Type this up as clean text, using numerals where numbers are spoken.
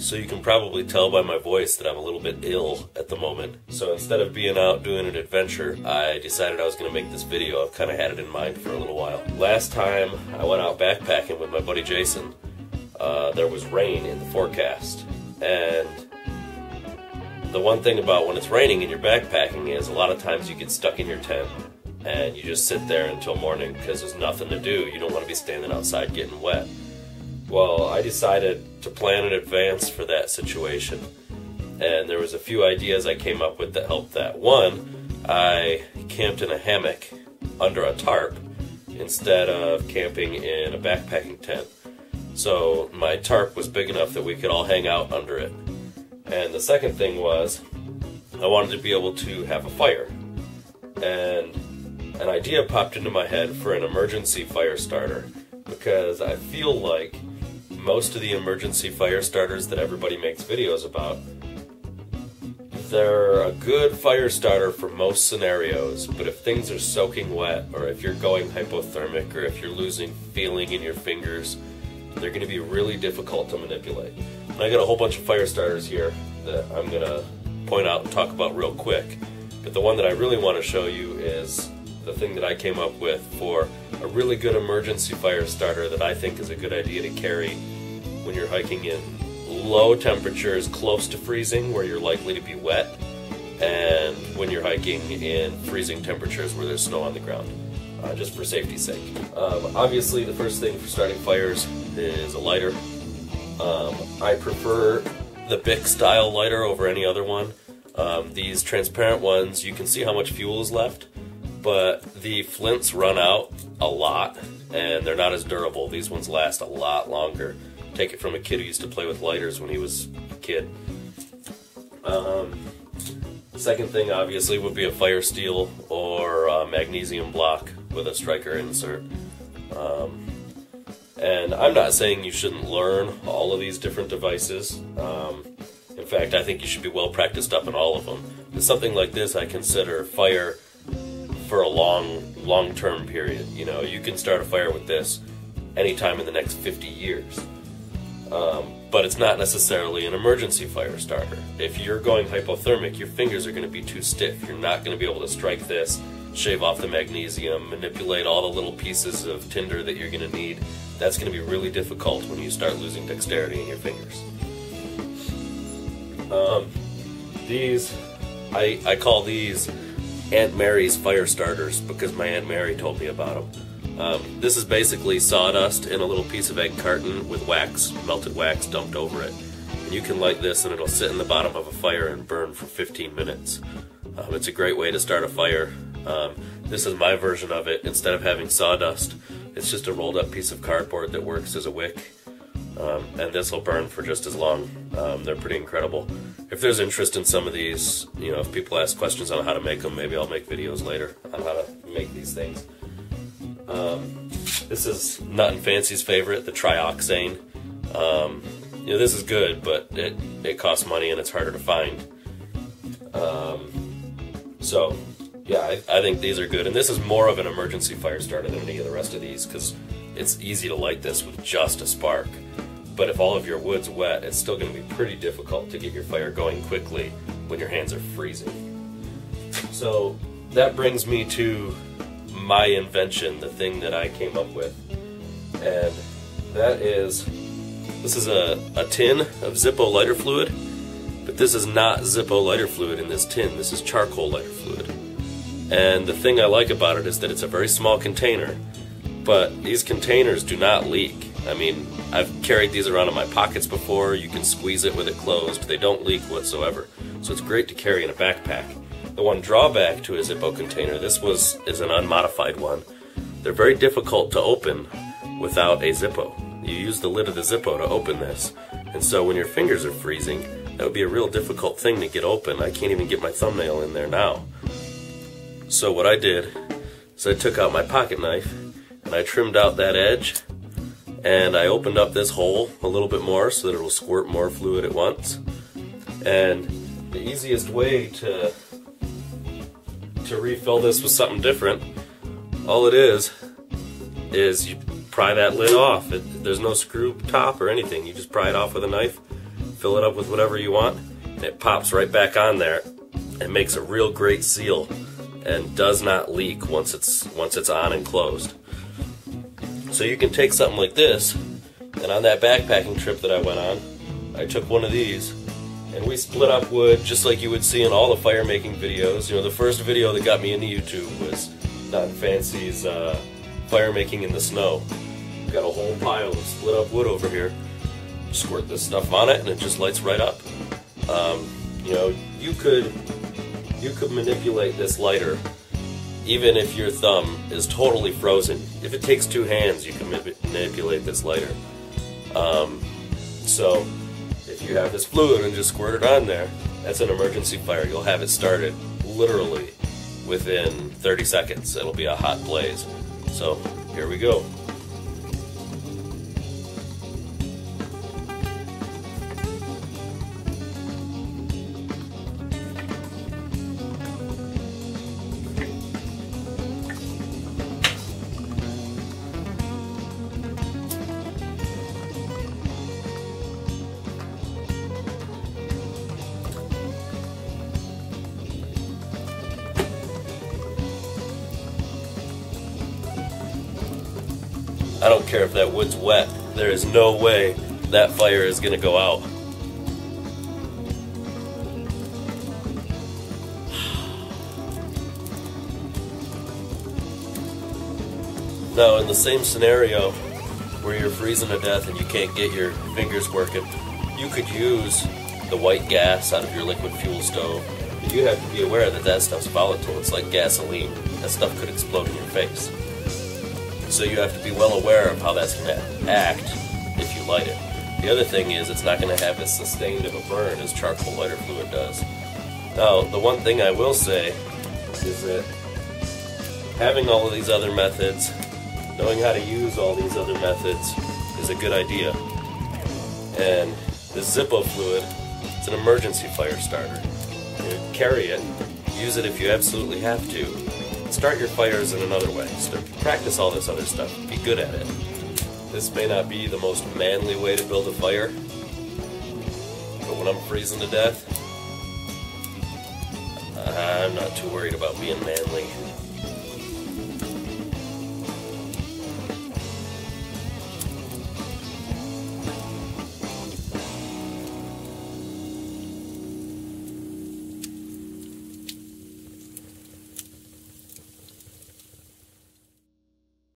so you can probably tell by my voice that I'm a little bit ill at the moment. So instead of being out doing an adventure, I decided I was going to make this video. I've kind of had it in mind for a little while. Last time I went out backpacking with my buddy Jason, there was rain in the forecast. And the one thing about when it's raining and you're backpacking is a lot of times you get stuck in your tent and you just sit there until morning because there's nothing to do. You don't want to be standing outside getting wet. Well, I decided to plan in advance for that situation, and there was a few ideas I came up with that helped that. One, I camped in a hammock under a tarp instead of camping in a backpacking tent. So my tarp was big enough that we could all hang out under it. And the second thing was, I wanted to be able to have a fire. And an idea popped into my head for an emergency fire starter, because I feel like most of the emergency fire starters that everybody makes videos about, they're a good fire starter for most scenarios, but if things are soaking wet, or if you're going hypothermic, or if you're losing feeling in your fingers, they're going to be really difficult to manipulate. And I got a whole bunch of fire starters here that I'm going to point out and talk about real quick, but the one that I really want to show you is the thing that I came up with for a really good emergency fire starter that I think is a good idea to carry when you're hiking in low temperatures close to freezing where you're likely to be wet, and when you're hiking in freezing temperatures where there's snow on the ground, just for safety's sake. Obviously the first thing for starting fires is a lighter. I prefer the Bic style lighter over any other one. These transparent ones, you can see how much fuel is left, but the flints run out a lot and they're not as durable. These ones last a lot longer. Take it from a kid who used to play with lighters when he was a kid. The second thing obviously would be a fire steel or a magnesium block with a striker insert. And I'm not saying you shouldn't learn all of these different devices. In fact, I think you should be well practiced up in all of them. But something like this I consider fire for a long-term period. You know, you can start a fire with this anytime in the next 50 years. But it's not necessarily an emergency fire starter. If you're going hypothermic, your fingers are going to be too stiff. You're not going to be able to strike this, shave off the magnesium, manipulate all the little pieces of tinder that you're going to need. That's going to be really difficult when you start losing dexterity in your fingers. I call these Aunt Mary's fire starters because my Aunt Mary told me about them. This is basically sawdust in a little piece of egg carton with wax, melted wax dumped over it. And you can light this and it'll sit in the bottom of a fire and burn for 15 minutes. It's a great way to start a fire. This is my version of it. Instead of having sawdust, it's just a rolled up piece of cardboard that works as a wick. And this will burn for just as long. They're pretty incredible. If there's interest in some of these, you know, if people ask questions on how to make them, maybe I'll make videos later on how to make these things. This is Nut and Fancy's favorite, the trioxane. You know, this is good, but it costs money and it's harder to find. So, yeah, I think these are good. And this is more of an emergency fire starter than any of the rest of these because it's easy to light this with just a spark. But if all of your wood's wet, it's still going to be pretty difficult to get your fire going quickly when your hands are freezing. So that brings me to my invention, the thing that I came up with. And that is, this is a tin of Zippo lighter fluid, but this is not Zippo lighter fluid in this tin. This is charcoal lighter fluid. And the thing I like about it is that it's a very small container, but these containers do not leak. I mean, I've carried these around in my pockets before. You can squeeze it with it closed. They don't leak whatsoever. So it's great to carry in a backpack. The one drawback to a Zippo container, this is an unmodified one. They're very difficult to open without a Zippo. You use the lid of the Zippo to open this. And so when your fingers are freezing, that would be a real difficult thing to get open. I can't even get my thumbnail in there now. So what I did is I took out my pocket knife and I trimmed out that edge, and I opened up this hole a little bit more so that it will squirt more fluid at once. And the easiest way to refill this with something different, all it is you pry that lid off. There's no screw top or anything. You just pry it off with a knife, fill it up with whatever you want, and it pops right back on there and makes a real great seal and does not leak once it's on and closed. So you can take something like this, and on that backpacking trip that I went on, I took one of these, and we split up wood just like you would see in all the fire making videos. You know, the first video that got me into YouTube was Don Fancy's fire making in the snow. Got a whole pile of split up wood over here. Squirt this stuff on it, and it just lights right up. You know, you could manipulate this lighter even if your thumb is totally frozen. If it takes two hands, you can manipulate this lighter. So if you have this fluid and just squirt it on there, that's an emergency fire. You'll have it started literally within 30 seconds. It'll be a hot blaze. So here we go. I don't care if that wood's wet, there is no way that fire is going to go out. Now, in the same scenario where you're freezing to death and you can't get your fingers working, you could use the white gas out of your liquid fuel stove. But you have to be aware that that stuff's volatile. It's like gasoline. That stuff could explode in your face. So you have to be well aware of how that's going to act if you light it. The other thing is it's not going to have as sustained of a burn as charcoal lighter fluid does. Now, the one thing I will say is that having all of these other methods, knowing how to use all these other methods is a good idea. And this Zippo fluid, it's an emergency fire starter. You carry it, use it if you absolutely have to. Start your fires in another way. Practice all this other stuff. Be good at it. This may not be the most manly way to build a fire, but when I'm freezing to death, I'm not too worried about being manly.